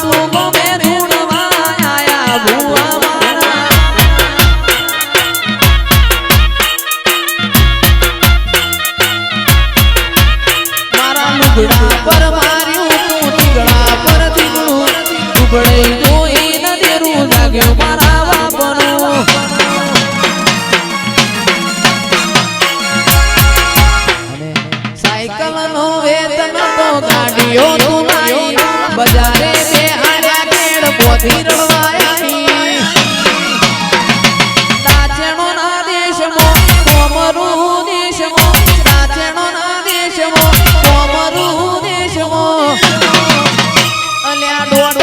તું ગમે ધૂણવા આયા ભુવા મારા મારા લુગડા પર માર્યું તું તીગડા પર તીગડું ઉગડે